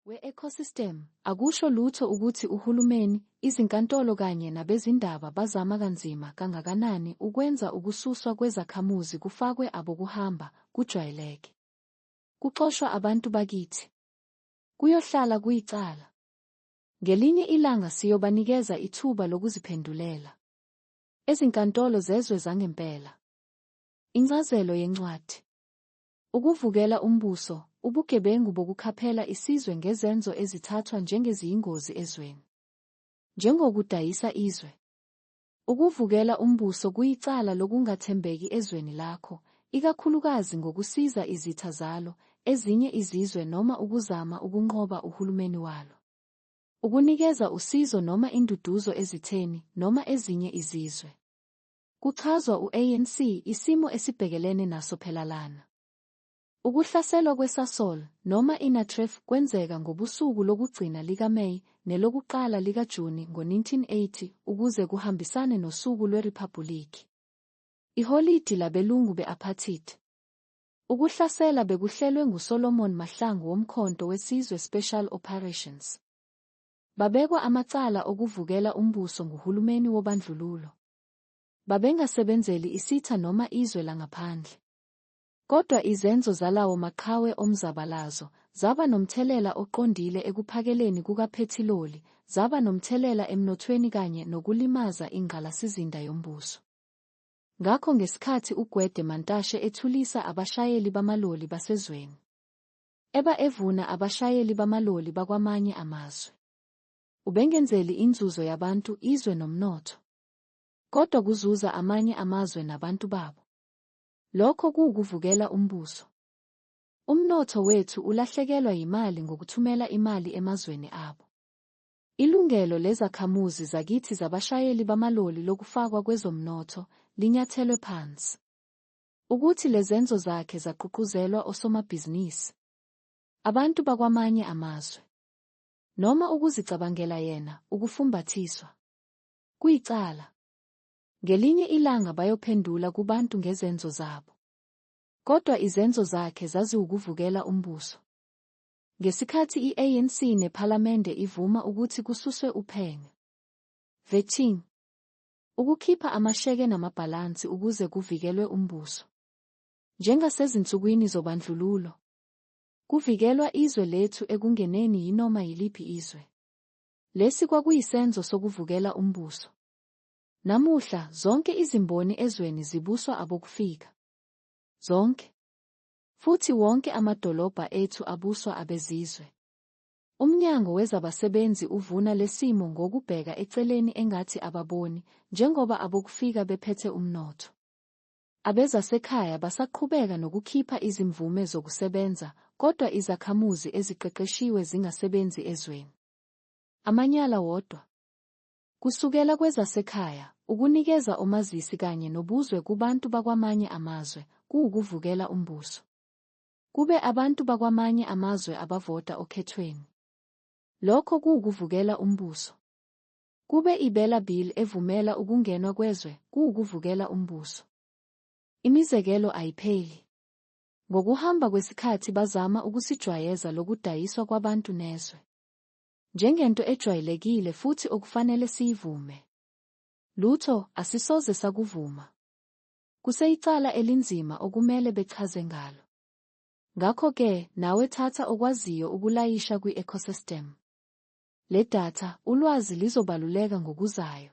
we-ecosystem akusho lutho ukuthi uhulumeni, izinkantolo kanye nabezindaba bazama kanzima kangakanani ukwenza ukususwa kwezakhamuzi kufakwe abokuhamba kujwayeleke. Kuxoshwa abantu bakithi. Kuyohlala kuyicala. Ngelinye ilanga siyobanikeza ithuba lokuziphendulela. Ezinkantolo zezwe zangempela. Incazelo yencwadi. Ukuvukela umbuso, ubugebengu bokukhaphela isizwe ngezenzo ezithathwa njengeziyingozi ezweni. Njengokudayisa izwe. Ukuvukela umbuso kuyicala lokungathembeki ezweni lakho, ikakhulukazi ngokusiza izitha zalo, ezinye izizwe noma ukuzama ukunqoba uhulumeni walo. Ukunikeza usizo noma induduzo ezitheni noma ezinye izizwe. Kuchazwa u-ANC isimo esibhekelene naso phelalana. Ukuhlaselwa kweSasol noma iNatref kwenzeka ngobusuku lokugcina likaMeyi nelokuqala likaJuni ngo-1980 ukuze kuhambisane nosuku lweRiphabhulikhi. Iholidi labelungu be-apartheid. Ukuhlasela bekuhlelwe nguSolomon Mahlangu womkhonto wesizwe Special Operations. Babekwa amacala okuvukela umbuso nguhulumeni wobandlululo. Babengasebenzeli isitha noma izwe langaphandle. Kodwa izenzo zalawo maqhawe omzabalazo zaba nomthelela oqondile ekuphakeleni kukaphethiloli, zaba nomthelela emnothweni kanye nokulimaza ingqalasizinda yombuso. Ngakho ngesikhathi uGwede Mantashe ethulisa abashayeli bamaloli basezweni, evuna abashayeli bamaloli bakwamanye amazwe, ubengenzeli inzuzo yabantu, izwe nomnotho, kodwa kuzuza amanye amazwe nabantu babo. Lokho kuwukuvukela umbuso. Umnotho wethu ulahlekelwa yimali ngokuthumela imali emazweni abo. Ilungelo lezakhamuzi zakithi zabashayeli bamaloli lokufakwa kwezomnotho linyathelwe phansi. Ukuthi lezenzo zakhe zagqugquzelwa osomabhizinisi, abantu bakwamanye amazwe, noma ukuzicabangela yena, ukufumbathiswa. Kuyicala. Ngelinye ilanga bayophendula kubantu ngezenzo zabo. Kodwa izenzo zakhe zaziwukuvukela umbuso. Ngesikhathi i-ANC nephalamende ivuma ukuthi kususwe uphenyo, vetting, ukukhipha amasheke namabhalansi ukuze kuvikelwe umbuso. Njengasezinsukwini zobandlululo, kuvikelwa izwe lethu ekungeneni yinoma yiliphi izwe. Lesi kwakuyisenzo sokuvukela umbuso. Namuhla zonke izimboni ezweni zibuswa abokufika. Zonke. Futhi wonke amadolobha ethu abuswa abezizwe. Umnyango wezabasebenzi uvuna lesimo ngokubheka eceleni engathi ababoni, njengoba abokufika bephethe umnotho. Abezasekhaya basaqhubeka nokukhipha izimvume zokusebenza, kodwa izakhamuzi eziqeqeshiwe zingasebenzi ezweni. Amanyala wodwa. Kusukela kwezasekhaya, ukunikeza omazisi kanye nobuzwe kubantu bakwamanye amazwe, kuwukuvukela umbuso. Kube abantu bakwamanye amazwe abavota okhethweni. Lokho kuwukuvukela umbuso. Kube ibela bill evumela ukungenwa kwezwe, kuwukuvukela umbuso. Imizekelo ayipheli. Ngokuhamba kwesikhathi bazama ukusijwayeza lokudayiswa kwabantu nezwe. Njengento ejwayelekile futhi okufanele siyivume. Lutho asisoze sakuvuma. Kuseyicala elinzima okumele bechaze ngalo. Ngakho-ke, nawe thatha okwaziyo ukulayisha kwi-ecosystem. Le data, ulwazi lizobaluleka ngokuzayo.